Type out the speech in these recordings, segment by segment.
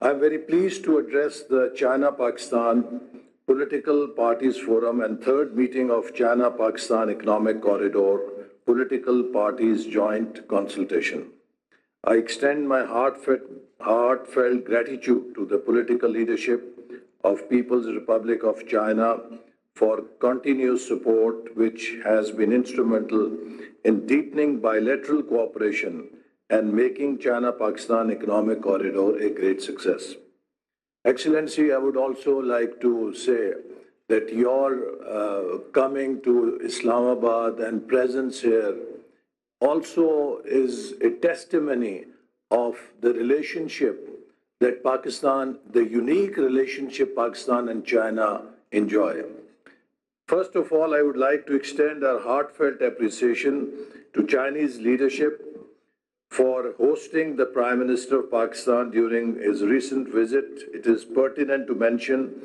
I'm very pleased to address the China-Pakistan Political Parties Forum and third meeting of China-Pakistan Economic Corridor Political Parties Joint Consultation. I extend my heartfelt gratitude to the political leadership of People's Republic of China for continuous support, which has been instrumental in deepening bilateral cooperation and making China-Pakistan Economic Corridor a great success. Excellency, I would also like to say that your coming to Islamabad and presence here also is a testimony of the relationship that Pakistan, the unique relationship Pakistan and China enjoy. First of all, I would like to extend our heartfelt appreciation to Chinese leadership for hosting the Prime Minister of Pakistan during his recent visit. It is pertinent to mention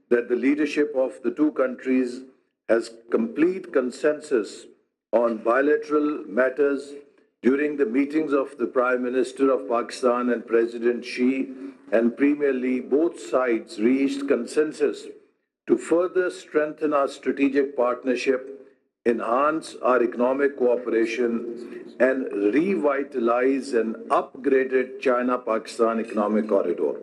that the leadership of the two countries has complete consensus on bilateral matters during the meetings of the Prime Minister of Pakistan and President Xi and Premier Li. Both sides reached consensus to further strengthen our strategic partnership, enhance our economic cooperation, and revitalize an upgraded China-Pakistan Economic Corridor.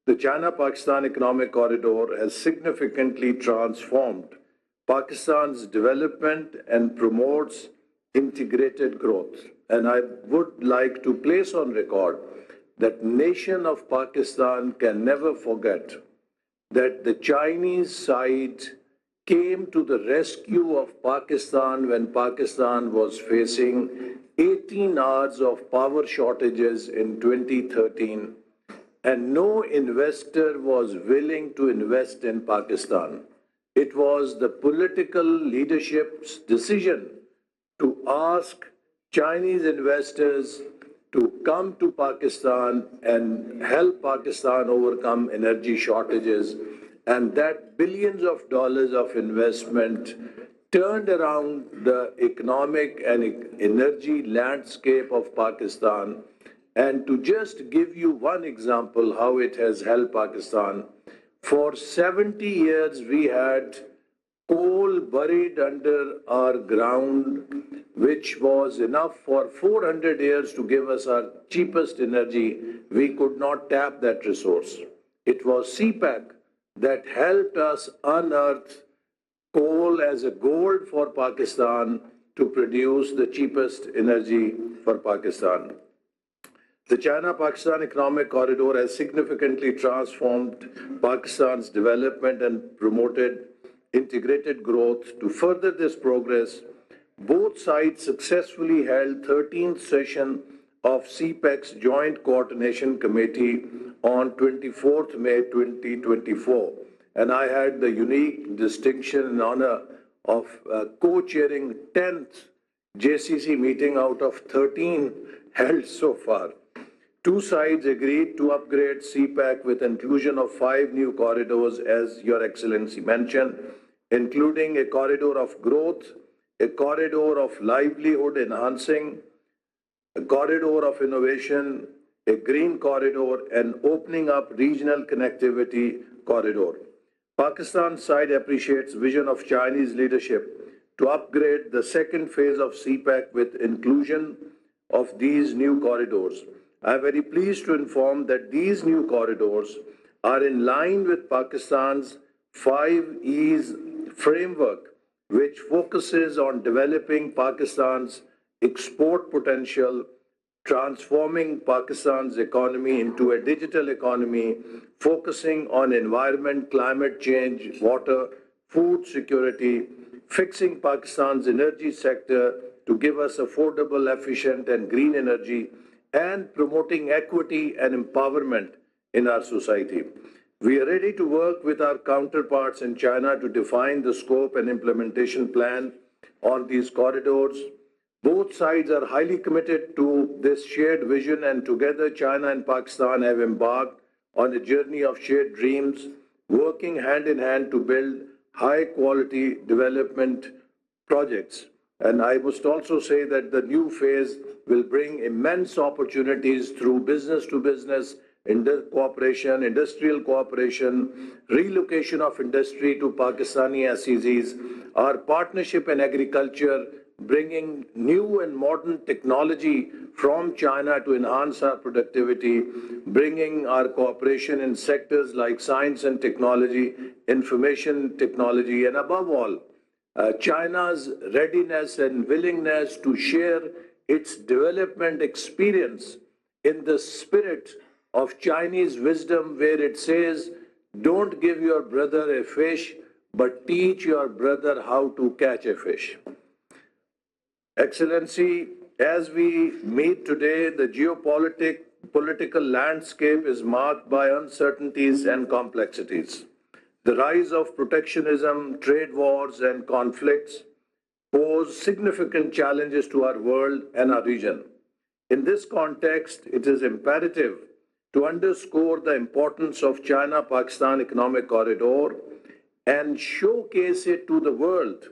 The China-Pakistan Economic Corridor has significantly transformed Pakistan's development and promotes integrated growth. And I would like to place on record that nation of Pakistan can never forget that the Chinese side came to the rescue of Pakistan when Pakistan was facing 18 hours of power shortages in 2013, and no investor was willing to invest in Pakistan. It was the political leadership's decision to ask Chinese investors to come to Pakistan and help Pakistan overcome energy shortages, and that billions of dollars of investment turned around the economic and energy landscape of Pakistan. And to just give you one example how it has helped Pakistan, for 70 years we had coal buried under our ground, which was enough for 400 years to give us our cheapest energy. We could not tap that resource. It was CPEC that helped us unearth coal as a gold for Pakistan to produce the cheapest energy for Pakistan. The China-Pakistan Economic Corridor has significantly transformed Pakistan's development and promoted integrated growth. To further this progress, both sides successfully held 13th session of CPEC's Joint Coordination Committee on 24th May 2024. And I had the unique distinction and honor of co-chairing 10th JCC meeting out of 13 held so far. Two sides agreed to upgrade CPEC with inclusion of 5 new corridors, as Your Excellency mentioned, including a corridor of growth, a corridor of livelihood enhancing, a corridor of innovation, a green corridor, and opening up regional connectivity corridor. Pakistan side appreciates vision of Chinese leadership to upgrade the second phase of CPEC with inclusion of these new corridors. I am very pleased to inform that these new corridors are in line with Pakistan's 5 E's framework, which focuses on developing Pakistan's export potential, transforming Pakistan's economy into a digital economy, focusing on environment, climate change, water, food security, fixing Pakistan's energy sector to give us affordable, efficient, and green energy, and promoting equity and empowerment in our society. We are ready to work with our counterparts in China to define the scope and implementation plan on these corridors. Both sides are highly committed to this shared vision, and together China and Pakistan have embarked on a journey of shared dreams, working hand in hand to build high-quality development projects. And I must also say that the new phase will bring immense opportunities through business-to-business cooperation, industrial cooperation, relocation of industry to Pakistani SEZs, our partnership in agriculture, bringing new and modern technology from China to enhance our productivity, bringing our cooperation in sectors like science and technology, information technology, and above all, China's readiness and willingness to share its development experience in the spirit of Chinese wisdom, where it says, don't give your brother a fish, but teach your brother how to catch a fish. Excellency, as we meet today, the political landscape is marked by uncertainties and complexities. The rise of protectionism, trade wars, and conflicts pose significant challenges to our world and our region. In this context, it is imperative to underscore the importance of China-Pakistan Economic Corridor and showcase it to the world,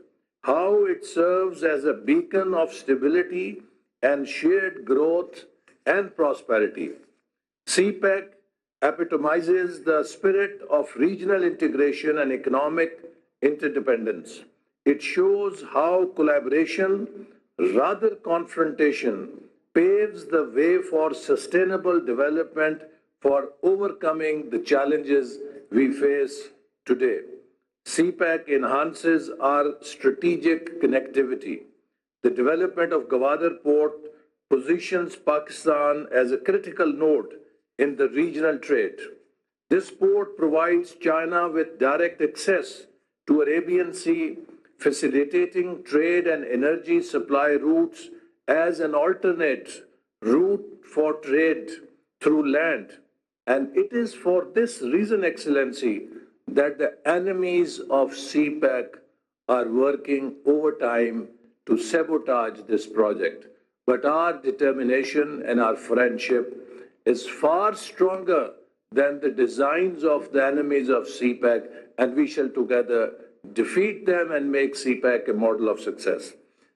how it serves as a beacon of stability and shared growth and prosperity. CPEC epitomizes the spirit of regional integration and economic interdependence. It shows how collaboration, rather confrontation, paves the way for sustainable development for overcoming the challenges we face today. CPEC enhances our strategic connectivity. The development of Gwadar Port positions Pakistan as a critical node in the regional trade. This port provides China with direct access to Arabian Sea, facilitating trade and energy supply routes as an alternate route for trade through land. And it is for this reason, Excellency, that the enemies of CPEC are working overtime to sabotage this project. But our determination and our friendship is far stronger than the designs of the enemies of CPEC, and we shall together defeat them and make CPEC a model of success.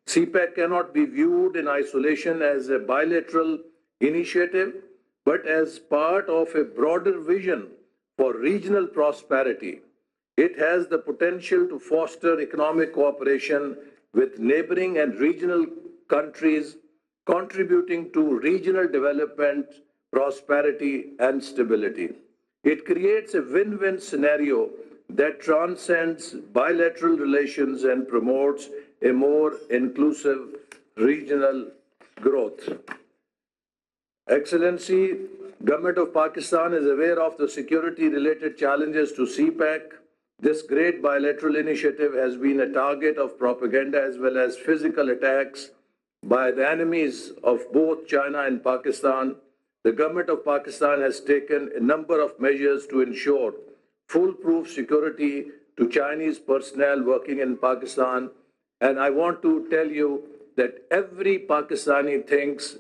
CPEC cannot be viewed in isolation as a bilateral initiative, but as part of a broader vision for regional prosperity. It has the potential to foster economic cooperation with neighboring and regional countries, contributing to regional development, prosperity, and stability. It creates a win-win scenario that transcends bilateral relations and promotes a more inclusive regional growth. Excellency, Government of Pakistan is aware of the security-related challenges to CPEC. This great bilateral initiative has been a target of propaganda as well as physical attacks by the enemies of both China and Pakistan. The Government of Pakistan has taken a number of measures to ensure foolproof security to Chinese personnel working in Pakistan. And I want to tell you that every Pakistani thinks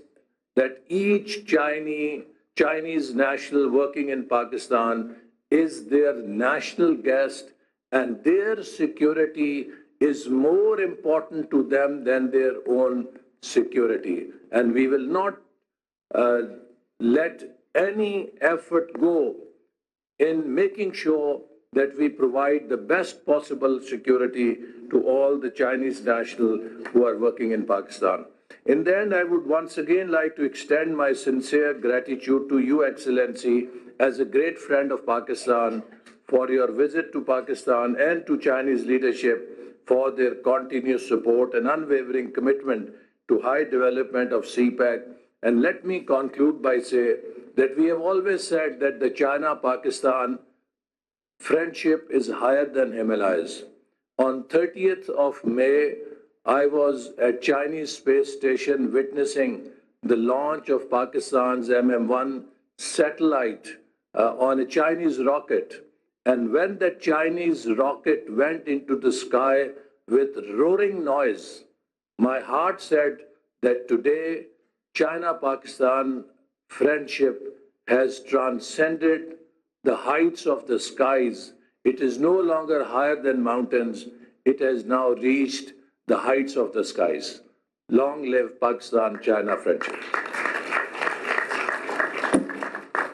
that each Chinese national working in Pakistan is their national guest, and their security is more important to them than their own security. And we will not let any effort go in making sure that we provide the best possible security to all the Chinese nationals who are working in Pakistan. In the end, I would once again like to extend my sincere gratitude to you, Excellency, as a great friend of Pakistan, for your visit to Pakistan and to Chinese leadership for their continuous support and unwavering commitment to high development of CPEC. And let me conclude by saying that we have always said that the China-Pakistan friendship is higher than Himalayas. On 30th of May, I was at Chinese space station witnessing the launch of Pakistan's MM-1 satellite on a Chinese rocket. And when that Chinese rocket went into the sky with roaring noise, my heart said that today China-Pakistan friendship has transcended the heights of the skies. It is no longer higher than mountains. It has now reached the heights of the skies. Long live Pakistan-China friendship.